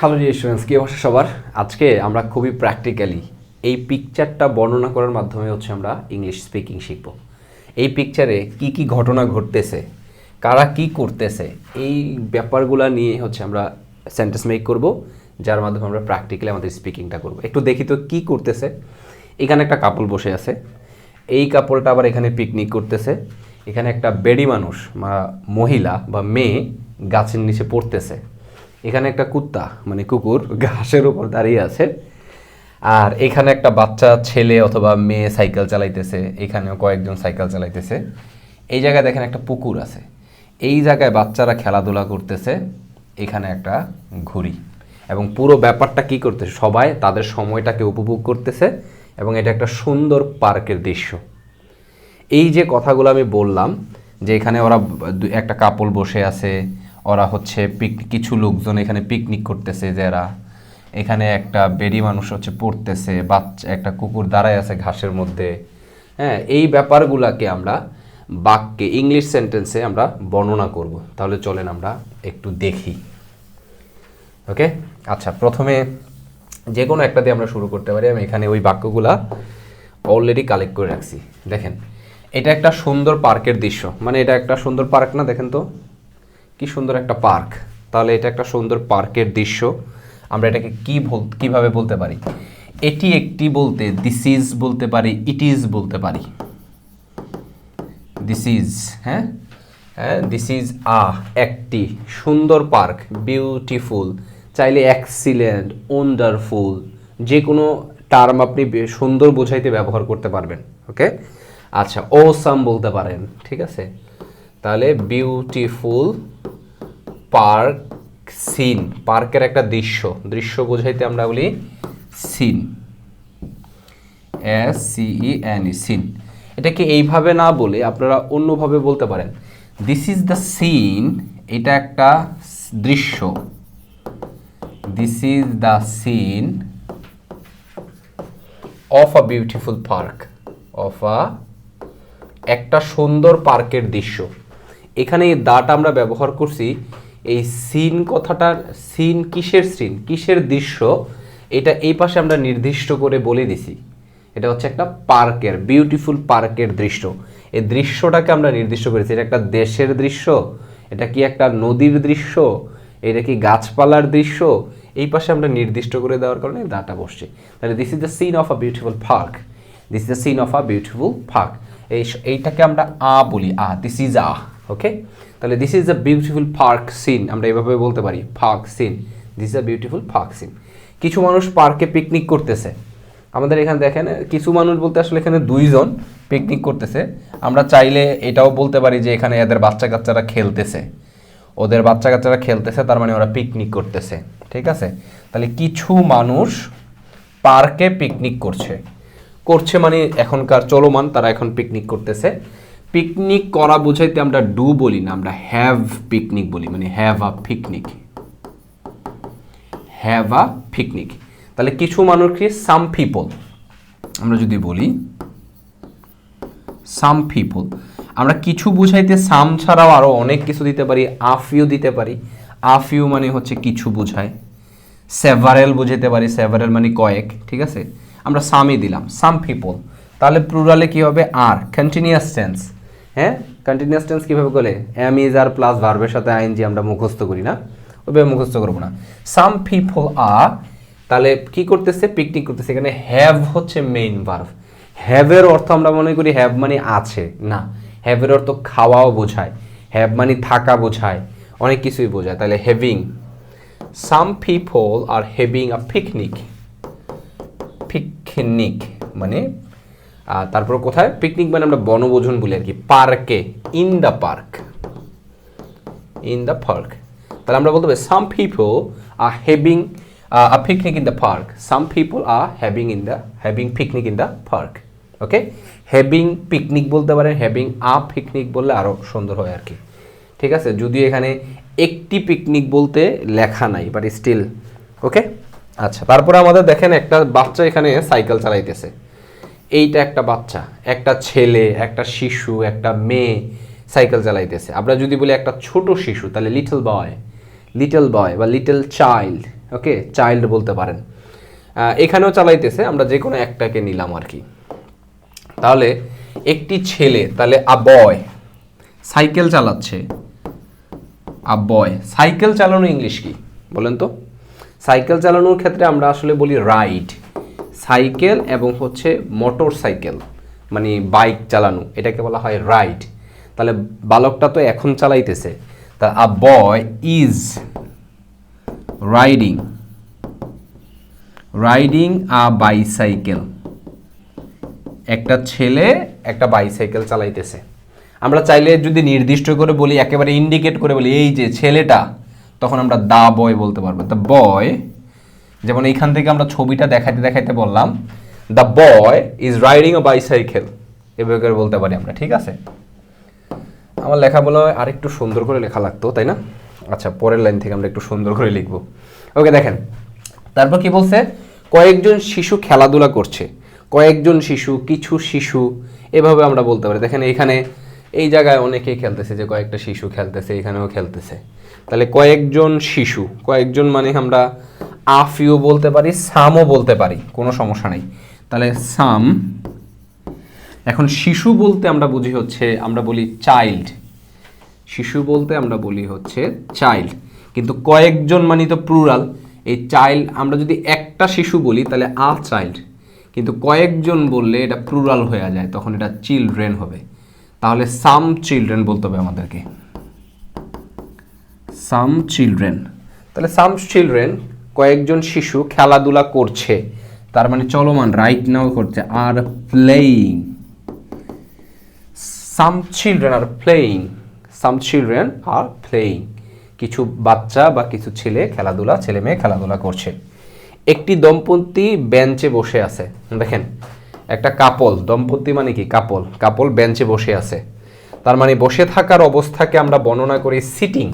Hello dear students, কী অবস্থা সবার? আজকে আমরা খুবই প্র্যাকটিক্যালি এই পিকচারটা বর্ণনা করার মাধ্যমে আমরা ইংলিশ স্পিকিং শিখব। এই পিকচারে কি কি ঘটনা ঘটতেছে, কারা কি করতেছে, এই ব্যাপারগুলো নিয়ে আমরা সেন্টেন্স মেক করব, যার মাধ্যমে আমরা প্র্যাকটিক্যালি আমাদের স্পিকিংটা করব। একটু দেখি তো কী করতেছে। এখানে একটা কাপল বসে আছে, এই কাপলটা আবার এখানে পিকনিক করতেছে। এখানে একটা বেডি মানুষ বা মহিলা বা মেয়ে গাছের নিচে পড়তেছে। এখানে একটা কুত্তা মানে কুকুর ঘাসের উপর দাঁড়িয়ে আছে। আর এখানে একটা বাচ্চা ছেলে অথবা মেয়ে সাইকেল চালাইতেছে, এখানেও কয়েকজন সাইকেল চালাইতেছে। এই জায়গায় দেখেন একটা পুকুর আছে, এই জায়গায় বাচ্চারা খেলাধুলা করতেছে। এখানে একটা ঘুড়ি, এবং পুরো ব্যাপারটা কি করতেছে, সবাই তাদের সময়টাকে উপভোগ করতেছে, এবং এটা একটা সুন্দর পার্কের দৃশ্য। এই যে কথাগুলো আমি বললাম, যে এখানে ওরা একটা কাপল বসে আছে, ওরা কিছু লোকজন এখানে পিকনিক করতেছে, যারা এখানে একটা বেডি মানুষ পড়তেছে, বাচ্চা একটা কুকুর দাঁড়ায় আছে ঘাসের মধ্যে। হ্যাঁ, এই ব্যাপারগুলোকে আমরা বাক্যে ইংলিশ সেন্টেন্সে আমরা বর্ণনা করব। তাহলে চলেন আমরা একটু দেখি। ওকে, আচ্ছা, প্রথমে যে কোনো একটা দিয়ে আমরা শুরু করতে পারি। আমি এখানে ওই বাক্যগুলা অলরেডি কালেক্ট করে রাখছি। দেখেন, এটা একটা সুন্দর পার্কের দৃশ্য, মানে এটা একটা সুন্দর পার্ক না? দেখেন তো কি সুন্দর একটা পার্ক। তাহলে এটা একটা সুন্দর পার্কের দৃশ্য। আমরা এটাকে কিভাবে বলতে পারি? এটি একটি বলতে দিস ইজ বলতে পারি, ইট ইজ বলতে পারি। দিস ইজ, হ্যাঁ হ্যাঁ, দিস ইজ একটি সুন্দর পার্ক। বিউটিফুল, চাইলে এক্সিলেন্ট, ওয়ান্ডারফুল, যে কোনো টার্ম আপনি সুন্দর বোঝাইতে ব্যবহার করতে পারবেন। ওকে, আচ্ছা, অসাম বলতে পারেন, ঠিক আছে? তাহলে বিউটিফুল পার্ক সিন, পার্কের একটা দৃশ্য বোঝাইতে আমরা বলি সিন, SCENE, সিন। এটাকে এইভাবে না বলে আপনারা অন্যভাবে বলতে পারেন, দিস ইজ দ্য সিন, এটা একটা দৃশ্য। This is the scene of a beautiful park, of একটা সুন্দর পার্কের দৃশ্য। এখানে এই দাটা আমরা ব্যবহার করছি এই সিন কথাটার। সিন কিসের সিন, কিসের দৃশ্য, এটা এই পাশে আমরা নির্দিষ্ট করে বলে দিছি। এটা একটা পার্কের, বিউটিফুল পার্কের দৃশ্য। এই দৃশ্যটাকে আমরা নির্দিষ্ট করেছি। এটা একটা দেশের দৃশ্য, এটা কি একটা নদীর দৃশ্য, এটা কি গাছপালার দৃশ্য, এই পাশে আমরা নির্দিষ্ট করে দেওয়ার কারণে দাটা বসছে। তাহলে this is the scene of a beautiful park, this is the scene of a beautiful park. এইটাকে আমরা বলি, দিস ইজ ওকে। তাহলে this is a beautiful park scene, আমরা এভাবে বলতে পারি, park scene, this is a beautiful park scene. কিছু মানুষ পার্কে পিকনিক করতেছে। আমাদের এখানে দেখেন, কিছু মানুষ বলতে আসলে এখানে দুইজন পিকনিক করতেছে। আমরা চাইলে এটাও বলতে পারি যে এখানে এদের বাচ্চা কাচ্চারা খেলতেছে, ওদের বাচ্চা কাচ্চারা খেলতেছে, তার মানে ওরা পিকনিক করতেছে, ঠিক আছে? তাহলে কিছু মানুষ পার্কে পিকনিক করছে মানে এখনকার চলমান, তারা এখন পিকনিক করতেছে। পিকনিক করা বোঝাইতে আমরা ডু বলি না, আমরা হ্যাভ পিকনিক বলি, মানে have a picnic, have a picnic. তাহলে কিছু মানুষকে সাম পিপল, আমরা যদি বলি সাম পিপল, আমরা কিছু বুঝাইতে সাম ছাড়াও আরও অনেক কিছু দিতে পারি। আফিউ দিতে পারি, আফিউ মানে কিছু বোঝায়। সেভারেল বুঝাইতে পারি, সেভারেল মানে কয়েক, ঠিক আছে? আমরা সামই দিলাম, সাম পিপল। তাহলে প্লুরালে কি হবে? আর কন্টিনিউয়াস টেন্স। হ্যাঁ, কন্টিনিউয়াস টেন্স কীভাবে বলে? এম ইজ আর প্লাস ভার্বের সাথে আইএনজি আমরা মুখস্থ করি না, ওইভাবে মুখস্থ করবো না। সাম পিপল আর, তাহলে কি করতেছে? পিকনিক করতেছে। এখানে হ্যাভ মেইন ভার্ব। হ্যাভের অর্থ আমরা মনে করি হ্যাভ মানে আছে, না, হ্যাভের অর্থ খাওয়াও বোঝায়, হ্যাভ মানে থাকা বোঝায়, অনেক কিছুই বোঝায়। তাহলে having, some people R having a picnic, picnic মানে তারপর কোথায়? পিকনিক মানে আমরা বনভোজন বলি আর কি, পার্কে, in the park, in the park. তাহলে আমরা বলতে পারি some people are having a picnic in the park, some people are having picnic in the park. Okay, having picnic বলতে পারেন, হ্যাভিং আ পিকনিক বললে আরও সুন্দর হয় আর কি, ঠিক আছে? যদিও এখানে একটি পিকনিক বলতে লেখা নাই, বাট স্টিল ওকে। আচ্ছা, তারপরে আমাদের দেখেন একটা বাচ্চা এখানে সাইকেল চালাইতেছে। এইটা একটা বাচ্চা, একটা ছেলে, একটা শিশু, একটা মেয়ে সাইকেল চালাইতেছে। আমরা যদি বলি একটা ছোট শিশু, তাহলে লিটল বয় বা লিটল চাইল্ড, ওকে, চাইল্ড বলতে পারেন। এখানেও চালাইতেছে, আমরা যে কোনো একটাকে নিলাম আর কি। তাহলে একটি ছেলে, তাহলে আ বয় সাইকেল চালাচ্ছে। আ বয়, সাইকেল চালানো ইংলিশ কি বলেন তো? সাইকেল চালানোর ক্ষেত্রে আমরা আসলে বলি রাইড। সাইকেল এবং হচ্ছে মোটর সাইকেল মানে বাইক চালানো, এটাকে বলা হয় রাইড। তাহলে বালকটা তো এখন চালাইতেছে, তা a boy is riding a bicycle. একটা ছেলে একটা বাইসাইকেল চালাইতেছে। আমরা চাইলে যদি নির্দিষ্ট করে বলি, একেবারে ইন্ডিকেট করে বলি এই যে ছেলেটা, তখন আমরা দা বয় বলতে পারবো। দ্য বয়, যেমন এইখান থেকে আমরা ছবিটা দেখাইতে দেখাইতে বললাম the boy is riding a bicycle, এভাবে করে বলতে পারি আমরা। ঠিক আছে, আমার লেখা বলা হয় আরেকটু সুন্দর করে লেখা লাগতো, তাই না? আচ্ছা, পরের লাইন থেকে আমরা একটু সুন্দর করে লিখবো। ওকে, দেখেন তারপর কি বলছে, কয়েকজন শিশু খেলাধুলা করছে। কয়েকজন শিশু, কিছু শিশু, এভাবে আমরা বলতে পারি। দেখেন এইখানে এই জায়গায় অনেকেই খেলতেছে, যে কয়েকটা শিশু খেলতেছে, এখানেও খেলতেছে। তাহলে কয়েকজন শিশু, কয়েকজন মানে আমরা আ ফিউ বলতে পারি, সামও বলতে পারি, কোনো সমস্যা নেই। তাহলে সাম। এখন শিশু বলতে আমরা বুঝি হচ্ছে, আমরা বলি চাইল্ড। শিশু বলতে আমরা বলি হচ্ছে চাইল্ড, কিন্তু কয়েকজন মানে তো প্লুরাল। এই চাইল্ড আমরা যদি একটা শিশু বলি তাহলে আ চাইল্ড, কিন্তু কয়েকজন বললে এটা প্লুরাল হয়ে যায়, তখন এটা চিলড্রেন হবে। তাহলে সাম চিলড্রেন বলতে হবে আমাদেরকে, সাম চিলড্রেন। তাহলে সাম চিলড্রেন, কয়েকজন শিশু খেলাধুলা করছে, তার মানে চলমান, রাইট নাও করছে। Are playing, some children are playing, some children are playing, কিছু বাচ্চা বা কিছু ছেলে খেলাধুলা, ছেলে মেয়ে খেলাধুলা করছে। একটি দম্পতি বেঞ্চে বসে আছে। দেখেন একটা কাপল, দম্পতি মানে কি কাপল, কাপল বেঞ্চে বসে আছে, তার মানে বসে থাকার অবস্থাকে আমরা বর্ণনা করি সিটিং।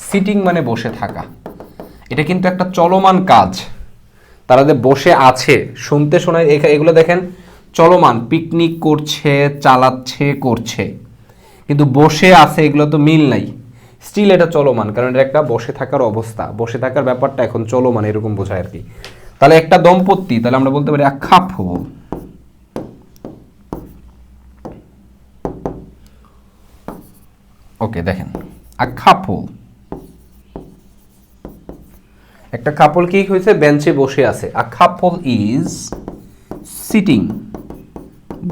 সিটিং মানে বসে থাকা, এটা কিন্তু একটা চলমান কাজ। তারা যে বসে আছে, শুনতে শোনায়, এগুলো দেখেন চলমান, পিকনিক করছে, চালাচ্ছে, করছে, কিন্তু বসে আছে এগুলো তো মিল নাই, স্টিল এটা চলমান, কারণ এটা একটা বসে থাকার অবস্থা, বসে থাকার ব্যাপারটা এখন চলমান, এরকম বোঝায় আর কি। তাহলে একটা দম্পতি, তাহলে আমরা বলতে পারি আ কাপল। ওকে, দেখেন আ কাপল, একটা কাপল কি হয়েছে, বেঞ্চে বসে আছে। আ কাপল ইজ সিটিং,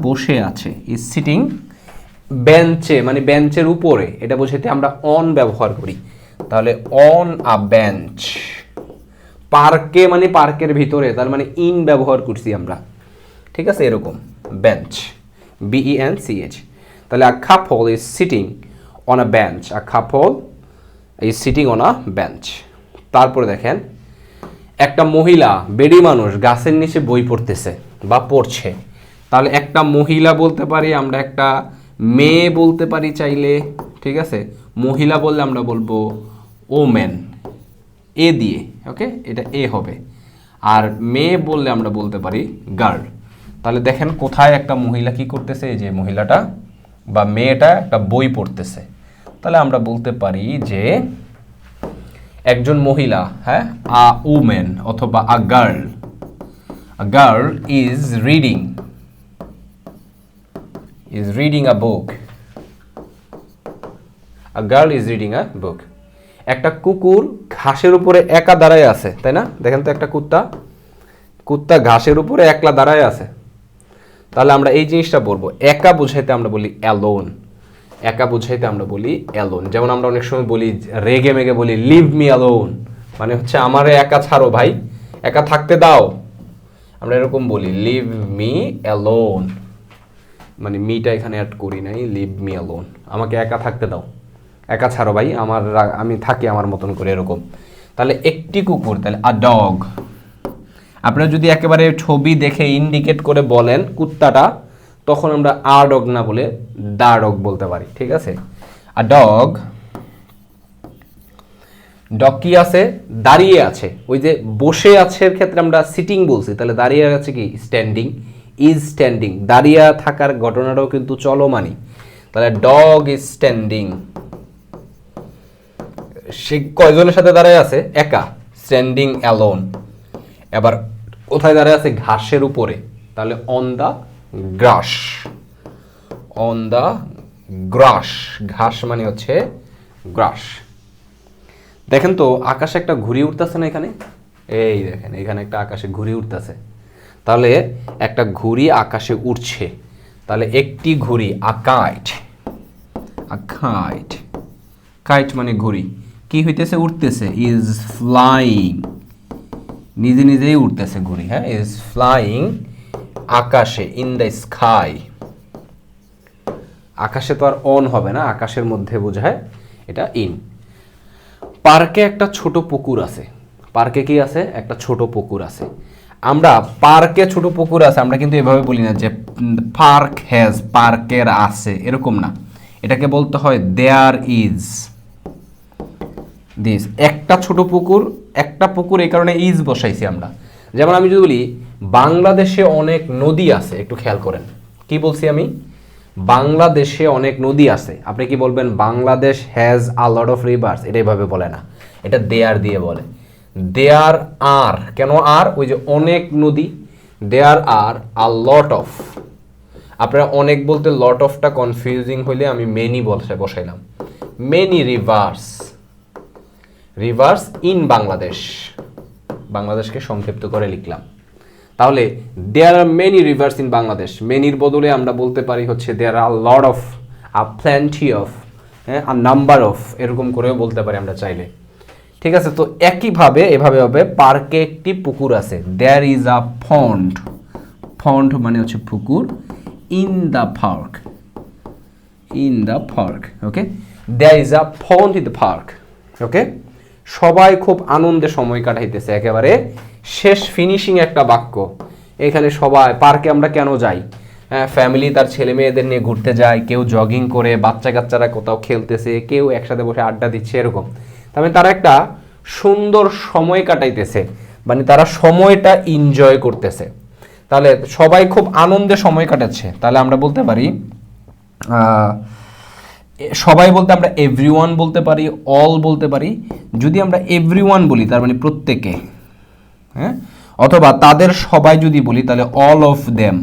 বসে আছে, ইজ সিটিং বেঞ্চে, মানে বেঞ্চের উপরে, এটা বোঝাতে আমরা অন ব্যবহার করি। তাহলে অন আ বেঞ্চ। পার্কে মানে পার্কের ভিতরে, তার মানে ইন ব্যবহার করছি আমরা। ঠিক আছে, এরকম বেঞ্চ, BENCH। তাহলে a couple is sitting on a bench, a couple is sitting on a bench. তারপরে দেখেন একটা মহিলা, বেডি মানুষ, গাছের নিচে বই পড়তেছে বা পড়ছে। তাহলে একটা মহিলা বলতে পারি আমরা, একটা মেয়ে বলতে পারি চাইলে। ঠিক আছে, মহিলা বললে আমরা বলবো ওমেন, এ দিয়ে। ওকে, এটা এ হবে। আর মেয়ে বললে আমরা বলতে পারি গার্ল। তাহলে দেখেন কোথায় একটা মহিলা কি করতেছে, এই যে মহিলাটা বা মেয়েটা একটা বই পড়তেছে। তাহলে আমরা বলতে পারি যে একজন মহিলা, হ্যাঁ, আ উমেন অথবা a girl. A girl is reading a book. A girl is reading a book. একটা কুকুর ঘাসের উপরে একা দাঁড়ায় আছে, তাই না? দেখেন তো একটা কুত্তা ঘাসের উপরে একলা দাঁড়ায় আছে। তাহলে আমরা এই জিনিসটা বলবো, একা বুঝাইতে আমরা বলি অ্যালোন। একা বুঝাইতে আমরা বলি অ্যালোন। যেমন আমরা অনেক সময় বলি, রেগে মেগে বলি লিভ মি অ্যালোন, মানে হচ্ছে আমারে একা ছাড়ো ভাই, একা থাকতে দাও। আমরা এরকম বলি লিভ মি অ্যালোন, মানে মিটা এখানে অ্যাড করি নাই, লিভ মি অ্যালোন, আমাকে একা থাকতে দাও, একা ছাড়ো ভাই, আমি থাকি আমার মতন করে, এরকম। তাহলে একটি কুকুর, তাহলে আ ডগ। আপনারা যদি একেবারে ছবি দেখে ইন্ডিকেট করে বলেন কুত্তাটা, তখন আমরা আ ডগ না বলে দা ডগ বলতে পারি। ঠিক আছে, আ ডগ। ডগ কি আছে, দাঁড়িয়ে আছে। ওই যে বসে আছে এর ক্ষেত্রে আমরা সিটিং বলছি, তাহলে দাঁড়িয়ে আছে কি স্ট্যান্ডিং, ইজ স্ট্যান্ডিং। দাঁড়িয়ে থাকার ঘটনাটাও কিন্তু চলমানই। তাহলে ডগ ইজ স্ট্যান্ডিং। সে কয়জনের সাথে দাঁড়ায় আছে, একা। Standing alone. এবার কোথায় দাঁড়ায় আছে? ঘাসের উপরে, তাহলে on the grass. On the grass, ঘাস মানে হচ্ছে গ্রাস। দেখেন তো আকাশে একটা ঘুড়ি উঠতেছে না এখানে? এই দেখেন এখানে একটা আকাশে ঘুড়ি উঠতেছে। তাহলে একটা ঘুড়ি আকাশে উঠছে, তাহলে একটি ঘুড়ি, আকাইট। আকাইট, কাইট মানে ঘুড়ি, কি হইতেছে? উঠতেছে। ইজ ফ্লাইং, নিজে নিজেই উঠতেছে ঘুড়ি। হ্যাঁ, ইজ ফ্লাইং আকাশে, ইন দ্য স্কাই। আকাশে তো আর অন হবে না, আকাশের মধ্যে বোঝায় এটা ইন। পার্কে একটা ছোট পুকুর আছে। পার্কে কি আছে? একটা ছোট পুকুর আছে। আমরা পার্কে ছোট পুকুর আছে আমরা কিন্তু এভাবে বলি না যে পার্ক হ্যাজ, পার্কের আছে, এরকম না। এটাকে বলতে হয় দেয়ার ইজ দিস। একটা ছোট পুকুর, একটা পুকুর, এই কারণে ইজ বসাইছি আমরা। যেমন আমি যদি বলি বাংলাদেশে অনেক নদী আছে, একটু খেয়াল করেন কি বলছি আমি? বাংলাদেশে অনেক নদী আছে। আপনি কি বলবেন? Bangladesh has a lot of rivers. এটা এইভাবে বলে না, এটা দেয়ার দিয়ে বলে। দেয়ার আর, কেন আর? ওই যে অনেক নদী, দেয়ার আর আ লট অফ। আপনারা অনেক বলতে লট অফটা কনফিউজিং হইলে আমি মেনি বসাইলাম। Many rivers, rivers in Bangladesh, বাংলাদেশকে সংক্ষিপ্ত করে লিখলাম। তাহলে there are many rivers in Bangladesh, মেনির বদলে আমরা বলতে পারি হচ্ছে there are lot of, a plenty of, হ্যাঁ, আ নাম্বার অফ, এরকম করেও বলতে পারি আমরা চাইলে। ঠিক আছে, তো একইভাবে এভাবে হবে পার্কে একটি পুকুর আছে। দেয়ার ইজ আ পন্ড, পন্ড মানে হচ্ছে পুকুর। In the park, in the park, okay. There is a pond in the park, okay. সবাই খুব আনন্দে সময় কাটাইতেছে, একেবারে শেষ ফিনিশিং একটা বাক্য। এখানে সবাই, পার্কে আমরা কেন যাই? হ্যাঁ, ফ্যামিলি তার ছেলে মেয়েদের নিয়ে ঘুরতে যায়, কেউ জগিং করে, বাচ্চা কাচ্চারা কোথাও খেলতেছে, কেউ একসাথে বসে আড্ডা দিচ্ছে, এরকম। তার তারা একটা সুন্দর সময় কাটাইতেছে, মানে তারা সময়টা এনজয় করতেছে। তাহলে সবাই খুব আনন্দে সময় কাটাচ্ছে, তাহলে আমরা বলতে পারি সবাই বলতে আমরা এভরিওয়ান বলতে পারি, অল বলতে পারি। যদি আমরা এভরিওয়ান বলি তার মানে প্রত্যেকে, হ্যাঁ, অথবা তাদের সবাই যদি বলি তাহলে অল অফ দেম,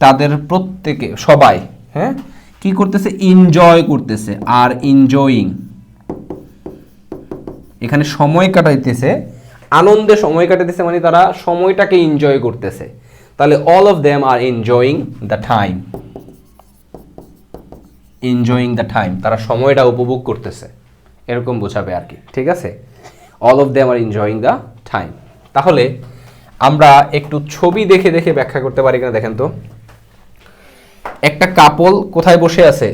তাদের প্রত্যেকে, সবাই, হ্যাঁ, কি করতেছে? এনজয় করতেছে। আর এনজয়িং, এখানে সময় কাটাইতেছে, আনন্দে সময় কাটাইতেছে, মানে তারা সময়টাকে এনজয় করতেছে। তাহলে all of them are enjoying the time, enjoying the time, তারা সময়টা উপভোগ করতেছে, এরকম বোঝাবে আর কি। ঠিক আছে, all of them are enjoying the time. তাহলে আমরা একটু ছবি দেখে দেখে ব্যাখ্যা করতে পারি কিনা দেখেন তো। একটা কাপল কোথায় বসে আছে?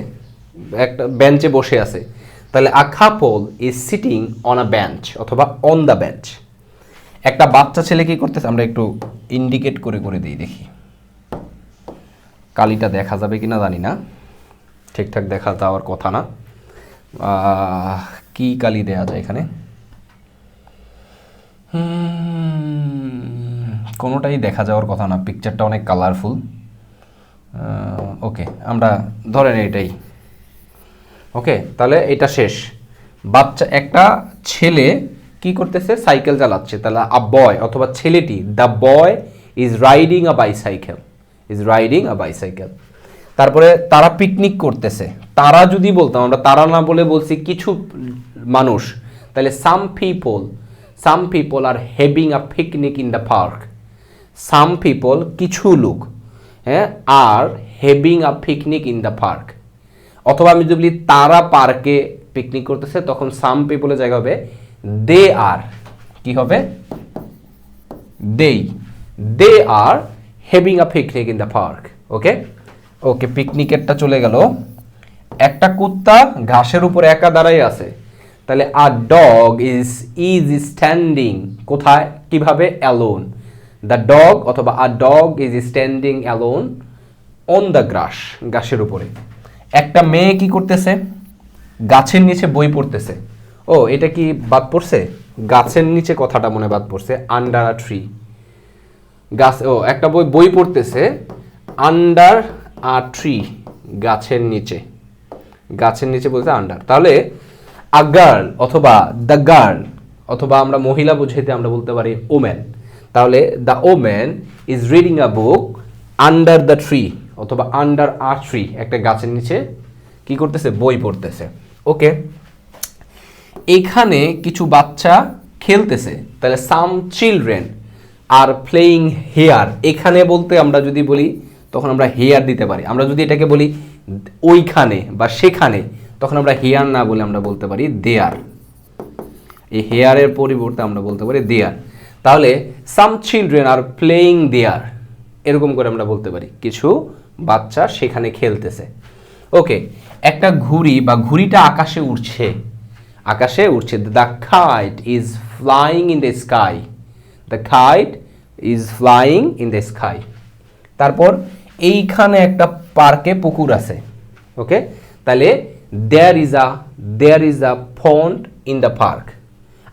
একটা বেঞ্চে বসে আছে। তাহলে a couple is sitting on a bench অথবা অন দ্য বেঞ্চ। একটা বাচ্চা ছেলে কি করতেছে? আমরা একটু ইন্ডিকেট করে করে দিই, দেখি কালিটা দেখা যাবে কিনা জানি না, ঠিকঠাক দেখা যাওয়ার কথা না। কি কালি দেয়া যায় এখানে? কোনোটাই দেখা যাওয়ার কথা না, পিকচারটা অনেক কালারফুল। ওকে, আমরা ধরেন এটাই। ওকে, তাহলে এটা শেষ। বাচ্চা, একটা ছেলে কি করতেছে? সাইকেল চালাচ্ছে। তাহলে আ বয় অথবা ছেলেটি, the boy is riding a bicycle, is riding a bicycle. তারপরে তারা পিকনিক করতেছে। তারা যদি বলতাম, আমরা তারা না বলে বলছি কিছু মানুষ, তাহলে some people R having a picnic in the park. Some people, কিছু লোক, হ্যাঁ, আর having a picnic in the park. অথবা আমি যদি বলি তারা পার্কে পিকনিক করতেছে, তখন সাম পিপলের জায়গা হবে দে আর, কি হবে? They are having a picnic in the park. Okay okay, পিকনিকেরটা চলে গেল। একটা কুত্তা ঘাসের উপর একা দাঁড়াই আছে। তাহলে আ ডগ ইজ স্ট্যান্ডিং, কোথায়, কিভাবে? অ্যালোন। দ্য ডগ অথবা a dog is standing alone on the grass, ঘাসের উপরে। একটা মেয়ে কি করতেছে? গাছের নিচে বই পড়তেছে। ও, এটা কি বাদ পড়ছে? গাছের নিচে কথাটা মনে বাদ পড়ছে, আন্ডার আ ট্রি। গাছ, ও একটা বই পড়তেছে আন্ডার আ ট্রি, গাছের নিচে। গাছের নিচে বলতে আন্ডার। তাহলে আ গার্ল অথবা দ্য গার্ল অথবা আমরা মহিলা বুঝাইতে আমরা বলতে পারি ওম্যান। তাহলে the woman is reading a book under the tree অথবা আন্ডার আ ট্রি, একটা গাছের নিচে কি করতেছে, বই পড়তেছে। ওকে, এখানে কিছু বাচ্চা খেলতেছে, তাহলে some children are playing here. এখানে বলতে আমরা যদি বলি তখন আমরা হেয়ার দিতে পারি। আমরা যদি এটাকে বলি ওইখানে বা সেখানে, তখন আমরা হেয়ার না বলে আমরা বলতে পারি দেয়ার। এই হেয়ারের পরিবর্তে আমরা বলতে পারি দেয়ার। তাহলে সাম চিলড্রেন আর প্লেয়িং দেয়ার, এরকম করে আমরা বলতে পারি কিছু বাচ্চা সেখানে খেলতেছে। ওকে, একটা ঘুড়ি বা ঘুড়িটা আকাশে উড়ছে, আকাশে উড়ছে। The kite is flying in the sky, the kite is flying in the sky. তারপর এইখানে একটা পার্কে পুকুর আছে। ওকে, তাহলে there is a pond in the park.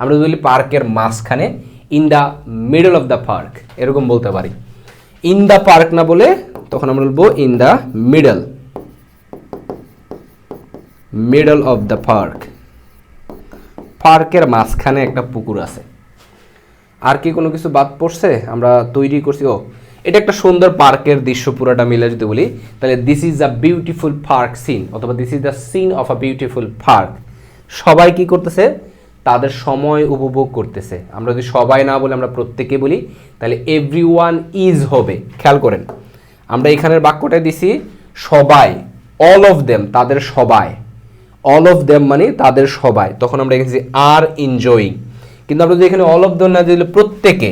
আমরা যদি বলি পার্কের মাঝখানে, in the middle of the park, এরকম বলতে পারি। ইন দ্য পার্ক না বলে তখন আমরা বলবো in the middle of the park. পার্কের মাঝখানে একটা পুকুর আছে। আর কি কোনো কিছু বাদ পড়ছে আমরা তৈরি করছি? ও, এটা একটা সুন্দর পার্কের দৃশ্য, পুরোটা মিলে যদি বলি তাহলে this is a beautiful park scene, অথবা this is the scene of a beautiful park. সবাই কি করতেছে, তাদের সময় উপভোগ করতেছে। আমরা যদি সবাই না বলে আমরা প্রত্যেকে বলি, তাহলে এভরিওয়ান ইজ হবে। খেয়াল করেন, আমরা এখানের বাক্যটা দিছি সবাই, অল অফ দেম, তাদের সবাই। অল অফ দেম মানে তাদের সবাই, তখন আমরা এখানে আর এনজয়িং। কিন্তু আমরা যদি এখানে অল অফ দেম না দিলে প্রত্যেকে,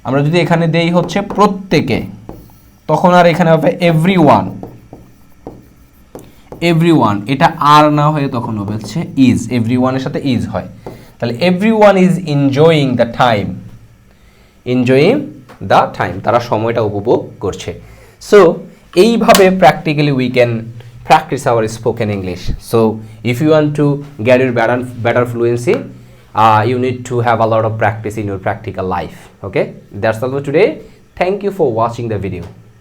আমরা যদি এখানে দেই হচ্ছে প্রত্যেকে, তখন আর এখানে হবে এভরিওয়ান। এভরিওয়ান এটা আর না হয়ে তখন হবে হচ্ছে ইজ, এভরিওয়ানের সাথে ইজ হয়। তাহলে everyone is enjoying the time, enjoying the time, তারা সময়টা উপভোগ করছে। সো এইভাবে practically we can practice our spoken English. So if you want to get your better fluency, you need to have a lot of practice in your practical life. Okay, that's all for today. Thank you for watching the video.